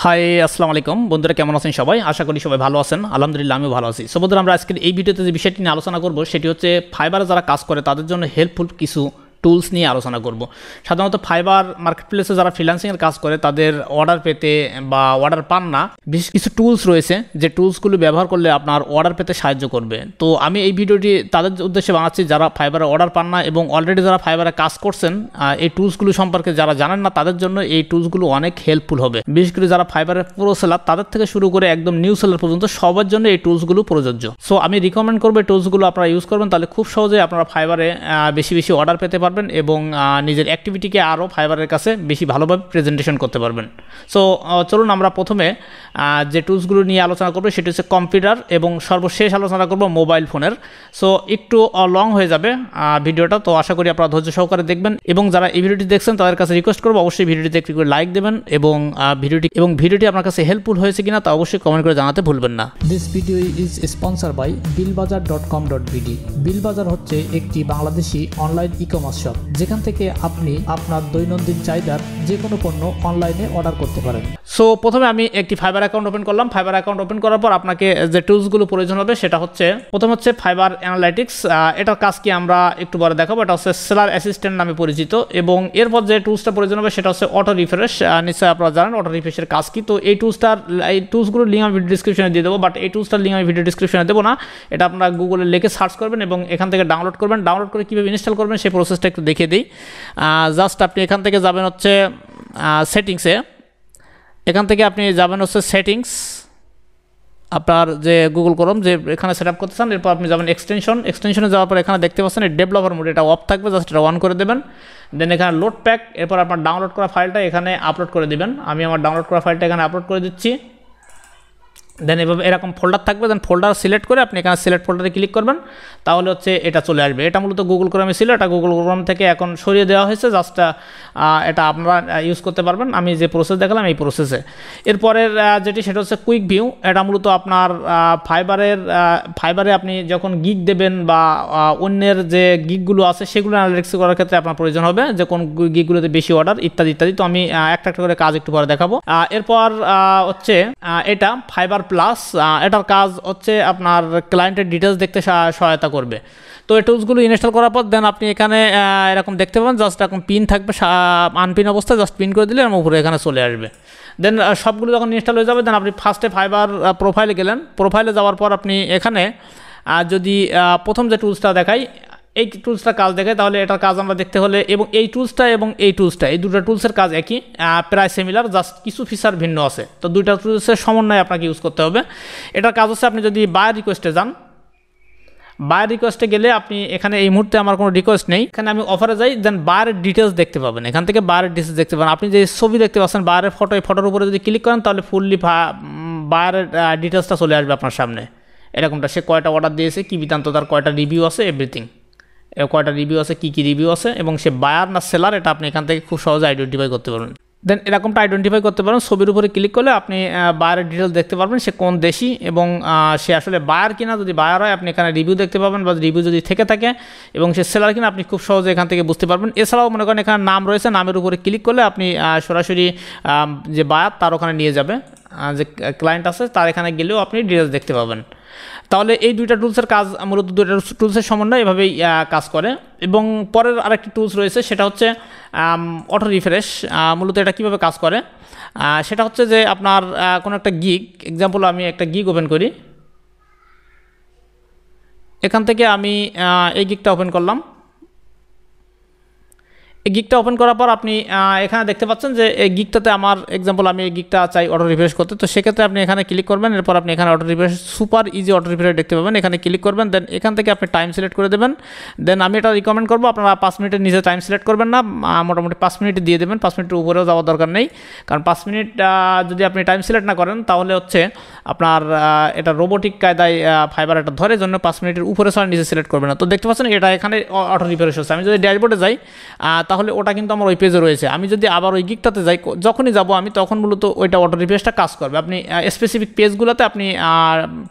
High আসসালামু আলাইকুম বন্ধুরা, কেমন আছেন সবাই? আশা করি সবাই ভালো আছেন। আলহামদুলিল্লাহ আমিও ভালো আছি। সো বন্ধুরা, আমরা আজকের এই ভিডিওতে যে বিষয়টি নিয়ে আলোচনা করব সেটি হচ্ছে ফাইবারে যারা কাজ করে তাদের জন্য হেল্পফুল কিছু টুলস নিয়ে আলোচনা করব। সাধারণত ফাইবার মার্কেটপ্লেসে যারা ফ্রিল্যান্সিংয়ের কাজ করে তাদের অর্ডার পেতে বা অর্ডার পান না, বিশেষ কিছু টুলস রয়েছে যে টুলসগুলো ব্যবহার করলে আপনার অর্ডার পেতে সাহায্য করবে। তো আমি এই ভিডিওটি তাদের উদ্দেশ্যে বানাচ্ছি যারা ফাইবারে অর্ডার পান না এবং অলরেডি যারা ফাইবারে কাজ করছেন। এই টুলসগুলো সম্পর্কে যারা জানেন না তাদের জন্য এই টুলসগুলো অনেক হেল্পফুল হবে। বিশেষ করে যারা ফাইবারের পুরো সেলার তাদের থেকে শুরু করে একদম নিউ সেলার পর্যন্ত সবার জন্য এই টুলসগুলো প্রযোজ্য। সো আমি রিকমেন্ড করবো এই টুলসগুলো আপনারা ইউজ করবেন, তাহলে খুব সহজে আপনারা ফাইবারে বেশি বেশি অর্ডার পেতে পারবেন এবং নিজের অ্যাক্টিভিটিকে আরও ফাইবারের কাছে বেশি ভালোভাবে প্রেজেন্টেশন করতে পারবেন। সো চলুন আমরা প্রথমে যে টুলসগুলো নিয়ে আলোচনা করবো সেটি হচ্ছে কম্পিউটার এবং সর্বশেষ আলোচনা করব মোবাইল ফোনের। সো একটু লং হয়ে যাবে ভিডিওটা, তো আশা করি আপনারা ধৈর্য সহকারে দেখবেন এবং যারা এই ভিডিওটি দেখছেন তাদের কাছে রিকোয়েস্ট করবো অবশ্যই ভিডিওটিতে একটু করে লাইক দেবেন এবং ভিডিওটি আপনার কাছে হেল্পফুল হয়েছে কিনা তা অবশ্যই কমেন্ট করে জানাতে ভুলবেন না। This video is sponsor by billbazaar.com.bd। Billbazaar হচ্ছে একটি বাংলাদেশি অনলাইন ই-কমার্স শপ, যেখান থেকে আপনি আপনার দৈনন্দিন চাহিদার যে কোনো পণ্য অনলাইনে অর্ডার করতে পারেন। সো প্রথমে আমি একটি ফাইবার অ্যাকাউন্ট ওপেন করলাম। ফাইবার অ্যাকাউন্ট ওপেন করার পর আপনাকে যে টুলসগুলো প্রয়োজন হবে সেটা হচ্ছে প্রথম হচ্ছে ফাইবার অ্যানালাইটিক্স। এটার কাজ কি আমরা একটু পরে দেখাবো। এটা হচ্ছে সেলার অ্যাসিস্ট্যান্ট নামে পরিচিত এবং এরপর যে টুলসটা প্রয়োজন হবে সেটা হচ্ছে অটো রিফ্রেশ। নিশ্চয়ই আপনারা জানেন অটো রিফ্রেশের কাজ কি। তো এই টুলসগুলোর লিঙ্ক আমি ভিডিও ডিসক্রিপশনে দিয়ে দেবো, বাট এই টুলসটার লিঙ্ক আমি ভিডিও ডিসক্রিপশনে দেবো না। এটা আপনারা গুগলে লিখে সার্চ করবেন এবং এখান থেকে ডাউনলোড করবেন। ডাউনলোড করে কীভাবে ইনস্টল করবেন সেই প্রসেসটা একটু দেখিয়ে দিই। জাস্ট আপনি এখান থেকে যাবেন হচ্ছে সেটিংসে। এখান থেকে আপনি যাবেন হচ্ছে আপনার যে গুগল ক্রোম যে এখানে সেট আপ করতে চান, এরপর আপনি যাবেন এক্সটেনশনে যাওয়ার পর এখানে দেখতে পাচ্ছেন ডেভেলপার মোড, এটা অফ থাকবে, জাস্ট এটা অন করে দেবেন। দেন এখানে লোড প্যাক, এরপর আপনার ডাউনলোড করা ফাইলটা এখানে আপলোড করে দিবেন। আমি আমার ডাউনলোড করা ফাইলটা এখানে আপলোড করে দিচ্ছি। দেন এভাবে এরকম ফোল্ডার থাকবে, দেন ফোল্ডার সিলেক্ট করে আপনি এখানে সিলেক্ট ফোল্ডারে ক্লিক করবেন, তাহলে হচ্ছে এটা চলে আসবে। এটা মূলত গুগল ক্রোমে ছিল, এটা গুগল ক্রোম থেকে এখন সরিয়ে দেওয়া হয়েছে, জাস্ট এটা আপনারা ইউজ করতে পারবেন। আমি যে প্রসেস দেখালাম এই প্রসেসে। এরপরের যেটি সেটা হচ্ছে কুইক ভিউ। এটা মূলত আপনার ফাইবারে আপনি যখন গিগ দেবেন বা অন্যের যে গিগগুলো আছে সেগুলো অ্যানালিটিক্স করার ক্ষেত্রে আপনার প্রয়োজন হবে যে কোন গিগগুলোতে বেশি অর্ডার ইত্যাদি ইত্যাদি। তো আমি একটা একটা করে কাজ একটু পরে দেখাবো। এরপর হচ্ছে এটা ফাইবার প্লাস। এটার কাজ হচ্ছে আপনার ক্লায়েন্টের ডিটেলস দেখতে সহায়তা করবে। তো এই টুলসগুলো ইনস্টল করার পর দেন আপনি এখানে এরকম দেখতে পাবেন, জাস্ট এখন পিন থাকবে, আনপিন অবস্থায় জাস্ট পিন করে দিলে আমার উপরে এখানে চলে আসবে। দেন সবগুলো যখন ইনস্টল হয়ে যাবে দেন আপনি ফার্স্টে ফাইবার প্রোফাইলে গেলেন। প্রোফাইলে যাওয়ার পর আপনি এখানে যদি প্রথম যে টুলসটা দেখাই এই টুলসটা কাজ দেখায়, তাহলে এটার কাজ আমরা দেখতে হলে এবং এই টুলসটা এই দুটো টুলসের কাজ একই, প্রায় সিমিলার, জাস্ট কিছু ফিচার ভিন্ন আছে। তো দুইটা টুলসের সমন্বয়ে আপনাকে ইউজ করতে হবে। এটার কাজ হচ্ছে আপনি যদি বায়ার রিকোয়েস্টে যান, বায়ার রিকোয়েস্টে গেলে আপনি এখানে এই মুহূর্তে আমার কোনো রিকোয়েস্ট নেই, এখানে আমি অফারে যাই, দেন বায়ারের ডিটেলস দেখতে পাবেন। এখান থেকে বায়ারের ডিটেলস দেখতে পাবেন। আপনি যে ছবি দেখতে পাচ্ছেন বায়ারের ফটো, এই ফটোর উপরে যদি ক্লিক করেন তাহলে ফুললি বায়ারের ডিটেলসটা চলে আসবে আপনার সামনে। এরকমটা সে কয়টা অর্ডার দিয়েছে, কী বৃত্তান্ত, তার কয়টা রিভিউ আছে, এভরিথিং, কয়টা রিভিউ আছে, কী রিভিউ আছে এবং সে বায়ার না সেলার এটা আপনি এখান থেকে খুব সহজে আইডেন্টিফাই করতে পারবেন। দেন এরকমটা আইডেন্টিফাই করতে পারেন। ছবির উপরে ক্লিক করলে আপনি বায়ারের ডিটেলস দেখতে পারবেন, সে কোন দেশি এবং সে আসলে বায়ার কিনা। যদি বায়ার হয় আপনি এখানে রিভিউ দেখতে পাবেন, বা রিভিউ যদি থেকে থাকে এবং সে সেলার কিনা আপনি খুব সহজে এখান থেকে বুঝতে পারবেন। এছাড়াও মনে করেন এখানে নাম রয়েছে, নামের উপরে ক্লিক করলে আপনি সরাসরি যে বায়ার তার ওখানে নিয়ে যাবে, যে ক্লায়েন্ট আছে তার এখানে গেলেও আপনি ডিটেলস দেখতে পাবেন। তাহলে এই দুইটা টুলসের কাজ মূলত দুইটা টুলসের সমন্বয় এভাবেই কাজ করে। এবং পরের আরেকটি টুলস রয়েছে সেটা হচ্ছে অটো রিফ্রেশ। মূলত এটা কীভাবে কাজ করে সেটা হচ্ছে যে আপনার কোনো একটা গিগ, এক্সাম্পল আমি একটা গিগ ওপেন করি, এখান থেকে আমি এই গিগটা ওপেন করলাম। এই গিগটা ওপেন করার পর আপনি এখানে দেখতে পাচ্ছেন যে এই গিগটাতে আমার এক্সাম্পল আমি এই গিগটা চাই অটো রিফ্রেশ করতে। তো সেক্ষেত্রে আপনি এখানে ক্লিক করবেন, এরপর আপনি এখানে auto refresh, super easy auto refresh দেখতে পাবেন, এখানে ক্লিক করবেন। দেন এখান থেকে আপনি টাইম সিলেক্ট করে দেবেন। দেন আমি এটা রিকমেন্ড করবো আপনারা 5 মিনিটের নিচে টাইম সিলেক্ট করবেন না, মোটামুটি 5 মিনিট দিয়ে দেবেন। 5 মিনিটের উপরেও যাওয়ার দরকার নেই, কারণ 5 মিনিট যদি আপনি টাইম সিলেক্ট না করেন তাহলে হচ্ছে আপনার এটা রোবোটিক কায়দায় ফাইবার এটা ধরে, জন্য 5 মিনিটের উপরে ছাড়া নিচে সিলেক্ট করবেন না। তো দেখতে পাচ্ছেন এটা এখানে অটো রিফ্রেশ হচ্ছে। আমি যদি ড্যাশবোর্ডে যাই তাহলে ওটা কিন্তু আমার ওই পেজে রয়েছে। আমি যদি আবার ওই গিগটাতে যাই, যখনই যাব আমি তখন মূলত ওইটা অটো রিফ্রেশটা কাজ করবে। আপনি স্পেসিফিক পেজগুলোতে আপনি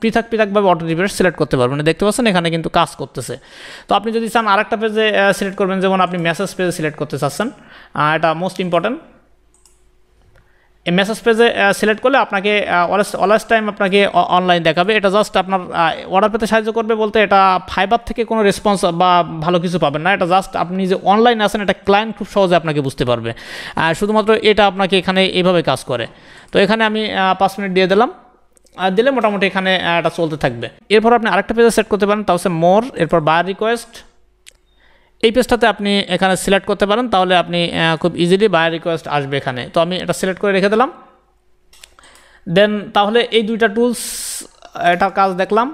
পৃথকভাবে অটো রিফ্রেশ সিলেক্ট করতে পারবেন। দেখতে পাচ্ছেন এখানে কিন্তু কাজ করতেছে। তো আপনি যদি চান আরেকটা পেজে সিলেক্ট করবেন, যেমন আপনি মেসেজ পেজে সিলেক্ট করতে চাচ্ছেন, এটা মোস্ট ইম্পর্টেন্ট। এই মেসেজ পেজে সিলেক্ট করলে আপনাকে অলওয়েজ টাইম আপনাকে অনলাইন দেখাবে। এটা জাস্ট আপনার অর্ডার পেতে সাহায্য করবে বলতে এটা ফাইবার থেকে কোনো রেসপন্স বা ভালো কিছু পাবেন না। এটা জাস্ট আপনি যে অনলাইন আছেন এটা ক্লায়েন্ট খুব সহজে আপনাকে বুঝতে পারবে। শুধুমাত্র এটা আপনাকে এখানে এইভাবে কাজ করে। তো এখানে আমি 5 মিনিট দিয়ে দিলাম, আর দিলে মোটামুটি এখানে এটা চলতে থাকবে। এরপর আপনি আরেকটা পেজে সেট করতে পারেন, তা হচ্ছে মোর, এরপর বায়ার রিকোয়েস্ট। এই পেজটাতে আপনি এখানে সিলেক্ট করতে পারেন, তাহলে আপনি খুব ইজিলি বায়ার রিকোয়েস্ট আসবে এখানে। তো আমি এটা সিলেক্ট করে রেখে দিলাম। দেন তাহলে এই দুইটা টুলস, এটার কাজ দেখলাম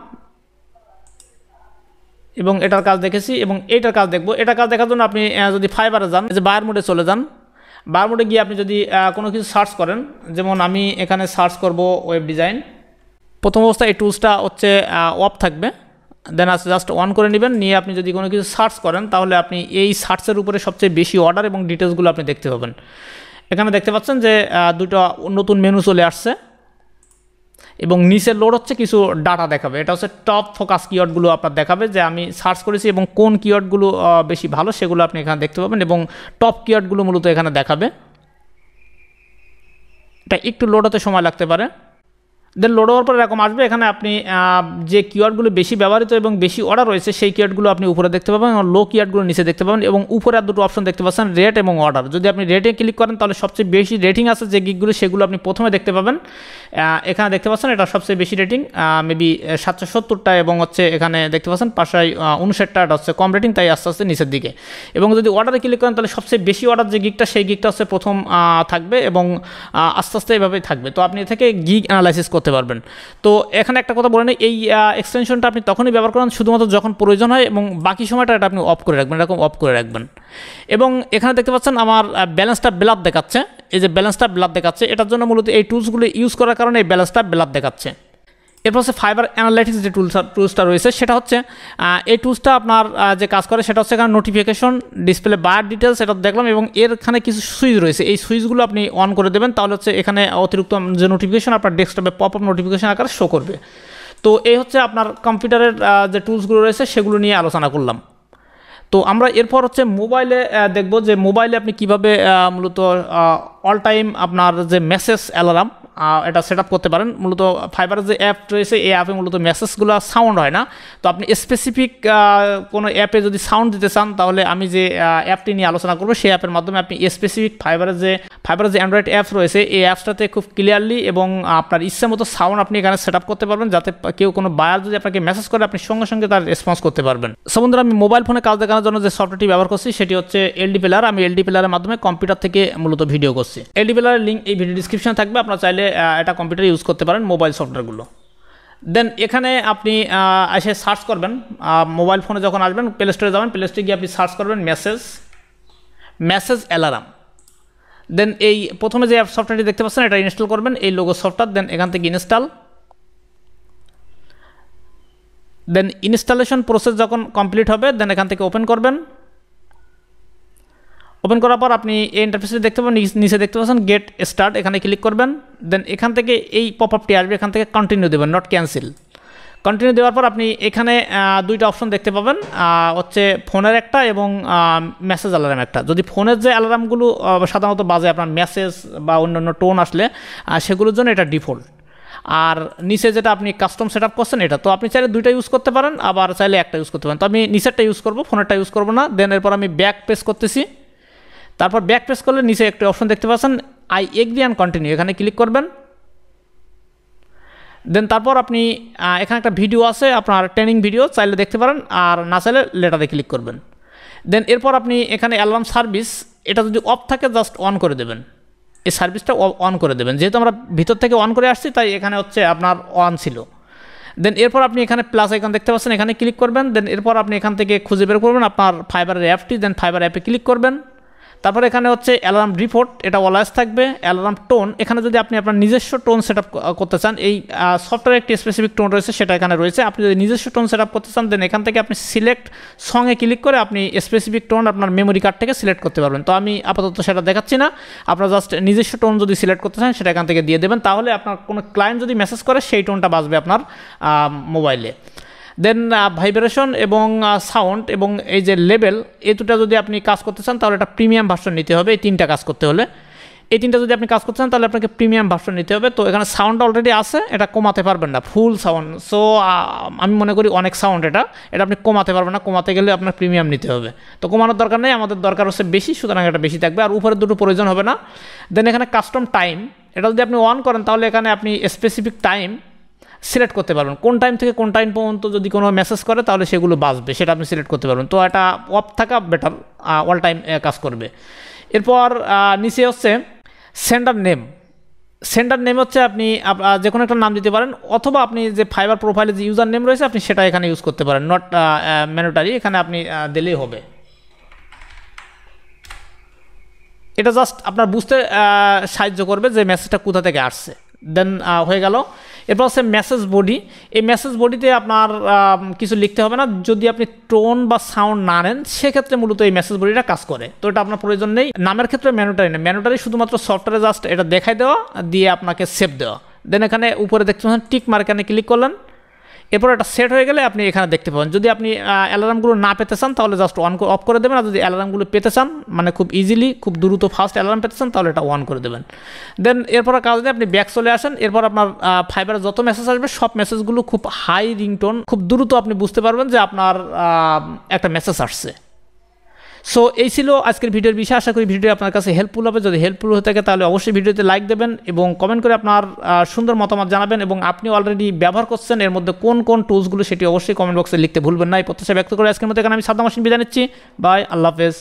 এবং এটার কাজ দেখেছি এবং এইটার কাজ দেখবো। এটার কাজ দেখার জন্য আপনি যদি ফাইবারে যান, যে বায়ার মোডে চলে যান, বায়ার মোডে গিয়ে আপনি যদি কোনো কিছু সার্চ করেন, যেমন আমি এখানে সার্চ করব ওয়েব ডিজাইন। প্রথম অবস্থায় এই টুলসটা হচ্ছে অফ থাকবে, দেন জাস্ট অন করে নেবেন। নিয়ে আপনি যদি কোনো কিছু সার্চ করেন তাহলে আপনি এই সার্চের উপরে সবচেয়ে বেশি অর্ডার এবং ডিটেলসগুলো আপনি দেখতে পাবেন। এখানে দেখতে পাচ্ছেন যে দুটো নতুন মেনু চলে আসছে এবং নিচে লোড হচ্ছে কিছু ডাটা দেখাবে। এটা হচ্ছে টপ ফোকাস কিওয়ার্ডগুলো আপনার দেখাবে, যে আমি সার্চ করেছি এবং কোন কিওয়ার্ডগুলো বেশি ভালো সেগুলো আপনি এখানে দেখতে পাবেন এবং টপ কিওয়ার্ডগুলো মূলত এখানে দেখাবে। এটা একটু লোড হতে সময় লাগতে পারে। দেন লোড হওয়ার পর এরকম আসবে। এখানে আপনি যে কিওয়ার্ডগুলো বেশি ব্যবহৃত এবং বেশি অর্ডার রয়েছে সেই কিওয়ার্ডগুলো আপনি উপরে দেখতে পাবেন এবং লো কিওয়ার্ডগুলো নিচে দেখতে পাবেন এবং উপরে আর দুটো অপশন দেখতে পাচ্ছেন, রেট এবং অর্ডার। যদি আপনি রেটে ক্লিক করেন তাহলে সবচেয়ে বেশি রেটিং আছে যে গিগগুলো সেগুলো আপনি প্রথমে দেখতে পাবেন। এখানে দেখতে পাচ্ছেন এটা সবচেয়ে বেশি রেটিং, মেবি 770টা, এবং হচ্ছে এখানে দেখতে পাচ্ছেন 559টা, এটা হচ্ছে কম রেটিং, তাই আস্তে আস্তে নিচের দিকে। এবং যদি অর্ডারে ক্লিক করেন তাহলে সবচেয়ে বেশি অর্ডার যে গিগটা সেই গিগটা হচ্ছে প্রথম থাকবে এবং আস্তে আস্তে এভাবেই থাকবে। তো আপনি থেকে গিগ অ্যানালাইসিস করতে পারবেন। তো এখানে একটা কথা বলে নেই, এই এক্সটেনশনটা আপনি তখনই ব্যবহার করেন শুধুমাত্র যখন প্রয়োজন হয় এবং বাকি সময়টা এটা আপনি অফ করে রাখবেন, এরকম অফ করে রাখবেন। এবং এখানে দেখতে পাচ্ছেন আমার ব্যালেন্সটা ব্লার দেখাচ্ছে। এই যে ব্যালেন্সটা ব্লার দেখাচ্ছে, এটার জন্য মূলত এই টুলসগুলো ইউজ করার কারণে এই ব্যালেন্সটা ব্লার দেখাচ্ছে। এরপর হচ্ছে ফাইবার অ্যানালাইটিক্স যে টুলসটা রয়েছে, সেটা হচ্ছে এই টুলসটা আপনার যে কাজ করে সেটা হচ্ছে এখানে নোটিফিকেশন, ডিসপ্লে, বায়ার ডিটেলস, এটা দেখলাম এবং এখানে কিছু সুইচ রয়েছে। এই সুইচগুলো আপনি অন করে দেবেন, তাহলে হচ্ছে এখানে অতিরিক্ত যে নোটিফিকেশন আপনার ডেস্কটপে পপ আপ নোটিফিকেশন আকারে শো করবে। তো এই হচ্ছে আপনার কম্পিউটারের যে টুলসগুলো রয়েছে সেগুলো নিয়ে আলোচনা করলাম। তো আমরা এরপর হচ্ছে মোবাইলে দেখব যে মোবাইলে আপনি কীভাবে মূলত অল টাইম আপনার যে মেসেজ অ্যালার্ম এটা সেট আপ করতে পারেন। মূলত ফাইবারের যে অ্যাপ রয়েছে এই অ্যাপে মূলত মেসেজগুলো সাউন্ড হয় না। তো আপনি স্পেসিফিক কোনো অ্যাপে যদি সাউন্ড দিতে চান তাহলে আমি যে অ্যাপটি নিয়ে আলোচনা করবো সেই অ্যাপের মাধ্যমে আপনি স্পেসিফিক ফাইবারের যে অ্যান্ড্রয়েড অ্যাপস রয়েছে এই অ্যাপসটাতে খুব ক্লিয়ারলি এবং আপনার ইচ্ছা মতো সাউন্ড আপনি এখানে সেট আপ করতে পারবেন, যাতে কেউ কোনো বায়ার যদি আপনাকে মেসেজ করে আপনি সঙ্গে সঙ্গে তার রেসপন্স করতে পারবেন। সো বন্ধুরা, আমি মোবাইল ফোনে কাজ দেখানোর জন্য যে সফটওয়্যারটি ব্যবহার করছি সেটি হচ্ছে এলডি প্লেয়ার। আমি এলডি প্লেয়ারের মাধ্যমে কম্পিউটার থেকে মূলত ভিডিও করছি। এলডি প্লেয়ারের লিঙ্ক এই ভিডিও ডিসক্রিপশনে থাকবে, আপনারা চাইলে এটা কম্পিউটারে ইউজ করতে পারেন মোবাইল সফটওয়্যারগুলো। দেন এখানে আপনি এসে সার্চ করবেন, মোবাইল ফোনে যখন আসবেন প্লে স্টোরে যাবেন, প্লে স্টোরে গিয়ে আপনি সার্চ করবেন মেসেজ অ্যালার্ম। দেন এই প্রথমে যে সফটওয়্যারটি দেখতে পাচ্ছেন এটা ইনস্টল করবেন, এই লোগো সফটওয়্যার। দেন এখান থেকে ইনস্টল। দেন ইনস্টলেশন প্রসেস যখন কমপ্লিট হবে দেন এখান থেকে ওপেন করবেন। ওপেন করার পর আপনি এই ইন্টারফেসটি দেখতে পাবেন, নিচে দেখতে পাচ্ছেন গেট স্টার্ট, এখানে ক্লিক করবেন। দেন এখান থেকে এই পপ আপটি আসবে, এখান থেকে কন্টিনিউ দেবেন, নট ক্যান্সেল। কন্টিনিউ দেওয়ার পর আপনি এখানে দুইটা অপশন দেখতে পাবেন, হচ্ছে ফোনের একটা এবং মেসেজ অ্যালার্ম একটা। যদি ফোনের যে অ্যালার্মগুলো সাধারণত বাজে আপনার মেসেজ বা অন্যান্য টোন আসলে সেগুলোর জন্য এটা ডিফল্ট, আর নিচে যেটা আপনি কাস্টম সেট আপ করছেন এটা। তো আপনি চাইলে দুইটা ইউজ করতে পারেন, আবার চাইলে একটা ইউজ করতে পারেন। তো আমি নিচেরটা ইউজ করবো, ফোনেরটা ইউজ করবো না। দেন এরপর আমি ব্যাক প্রেস করতেছি। তারপর ব্যাক প্রেস করলে নিচে একটা অপশন দেখতে পাচ্ছেন আই এগ্রি অ্যান্ড কন্টিনিউ, এখানে ক্লিক করবেন। দেন তারপর আপনি এখানে একটা ভিডিও আছে আপনার ট্রেনিং ভিডিও, চাইলে দেখতে পারেন, আর না চাইলে লেটারে ক্লিক করবেন। দেন এরপর আপনি এখানে অ্যালার্ম সার্ভিস এটা যদি অফ থাকে জাস্ট অন করে দেবেন, এই সার্ভিসটা অন করে দেবেন। যেহেতু আমরা ভিতর থেকে অন করে আসছি তাই এখানে হচ্ছে আপনার অন ছিল। দেন এরপর আপনি এখানে প্লাস আইকন দেখতে পাচ্ছেন, এখানে ক্লিক করবেন। দেন এরপর আপনি এখান থেকে খুঁজে বের করবেন আপনার ফাইবারের অ্যাপটি। দেন ফাইবার অ্যাপে ক্লিক করবেন। তারপর এখানে হচ্ছে অ্যালার্ম রিপোর্ট, এটা অলওয়েজ থাকবে। অ্যালার্ম টোন, এখানে যদি আপনি আপনার নিজস্ব টোন সেট আপ করতে চান, এই সফটওয়্যারে একটি স্পেসিফিক টোন রয়েছে সেটা এখানে রয়েছে। আপনি যদি নিজস্ব টোন সেট আপ করতে চান দেন এখান থেকে আপনি সিলেক্ট সঙ্গে ক্লিক করে আপনি স্পেসিফিক টোন আপনার মেমোরি কার্ড থেকে সিলেক্ট করতে পারবেন। তো আমি আপাতত সেটা দেখাচ্ছি না, আপনার জাস্ট নিজস্ব টোন যদি সিলেক্ট করতে চান সেটা এখান থেকে দিয়ে দেবেন, তাহলে আপনার কোনো ক্লায়েন্ট যদি মেসেজ করে সেই টোনটা বাজবে আপনার মোবাইলে। দেন ভাইব্রেশন এবং সাউন্ড এবং এই যে লেভেল, এই দুটো যদি আপনি কাজ করতে চান তাহলে এটা প্রিমিয়াম ভার্সন নিতে হবে, এই তিনটা কাজ করতে হলে। এই তিনটা যদি আপনি কাজ করতে চান তাহলে আপনাকে প্রিমিয়াম ভার্সন নিতে হবে। তো এখানে সাউন্ড অলরেডি আছে, এটা কমাতে পারবেন না, ফুল সাউন্ড। সো আমি মনে করি অনেক সাউন্ড, এটা আপনি কমাতে পারবেন না, কমাতে গেলে আপনার প্রিমিয়াম নিতে হবে। তো কমানোর দরকার নেই, আমাদের দরকার হচ্ছে বেশি, সুতরাং এটা বেশি থাকবে, আর উপরে দুটো প্রয়োজন হবে না। দেন এখানে কাস্টম টাইম, এটা যদি আপনি অন করেন তাহলে এখানে আপনি স্পেসিফিক টাইম সিলেক্ট করতে পারবেন, কোন টাইম থেকে কোন টাইম পর্যন্ত যদি কোনো মেসেজ করে তাহলে সেগুলো বাঁচবে, সেটা আপনি সিলেক্ট করতে পারবেন। তো এটা অফ থাকা বেটার, অল টাইম কাজ করবে। এরপর নিচে হচ্ছে সেন্ডার নেম। সেন্ডার নেম হচ্ছে আপনি যে কোনো একটা নাম দিতে পারেন, অথবা আপনি যে ফাইবার প্রোফাইলে যে ইউজার নেম রয়েছে আপনি সেটা এখানে ইউজ করতে পারেন, নট ম্যান্ডেটরি, এখানে আপনি দিলেই হবে। এটা জাস্ট আপনার বুঝতে সাহায্য করবে যে মেসেজটা কোথা থেকে আসছে। দেন হয়ে গেল। এরপর হচ্ছে মেসেজ বডি। এই মেসেজ বডিতে আপনার কিছু লিখতে হবে না, যদি আপনি টোন বা সাউন্ড না নেন সেক্ষেত্রে মূলত এই মেসেজ বডিটা কাজ করে। তো এটা আপনার প্রয়োজন নেই। নামের ক্ষেত্রে ম্যান্ডেটরি নেই, ম্যান্ডেটরি শুধুমাত্র সফটওয়্যারে জাস্ট এটা দেখাই দেওয়া, দিয়ে আপনাকে সেভ দেওয়া। দেন এখানে উপরে দেখতে পাচ্ছেন টিক মার্ক, এখানে ক্লিক করলেন, এরপর এটা সেট হয়ে গেলে আপনি এখানে দেখতে পাবেন। যদি আপনি অ্যালার্মগুলো না পেতে চান তাহলে জাস্ট অফ করে দেবেন, আর যদি অ্যালার্মগুলো পেতে চান মানে খুব ইজিলি, খুব দ্রুত ফাস্ট অ্যালার্ম পেতে চান তাহলে এটা অন করে দেবেন। দেন এরপর কাজ দিয়ে আপনি ব্যাক চলে আসেন। এরপর আপনার ফাইবারে যত মেসেজ আসবে সব মেসেজগুলো খুব হাই রিংটোন, খুব দ্রুত আপনি বুঝতে পারবেন যে আপনার একটা মেসেজ আসছে। সো এই ছিল আজকের ভিডিওর বিষয়। আশা করি ভিডিও আপনার কাছে হেল্পফুল হবে। যদি হেল্পফুল হয়ে থাকে তাহলে অবশ্যই ভিডিওতে লাইক দেবেন এবং কমেন্ট করে আপনার সুন্দর মতামত জানাবেন, এবং আপনি অলরেডি ব্যবহার করছেন এর মধ্যে কোন কোন টুলসগুলো সেটি অবশ্যই কমেন্ট বক্সে লিখতে ভুলবেন না। এই প্রত্যাশা ব্যক্ত করে আজকের মতো এখানে আমি সাদ্দাম বিদায় নিচ্ছি। বাই, আল্লাহ হাফেজ।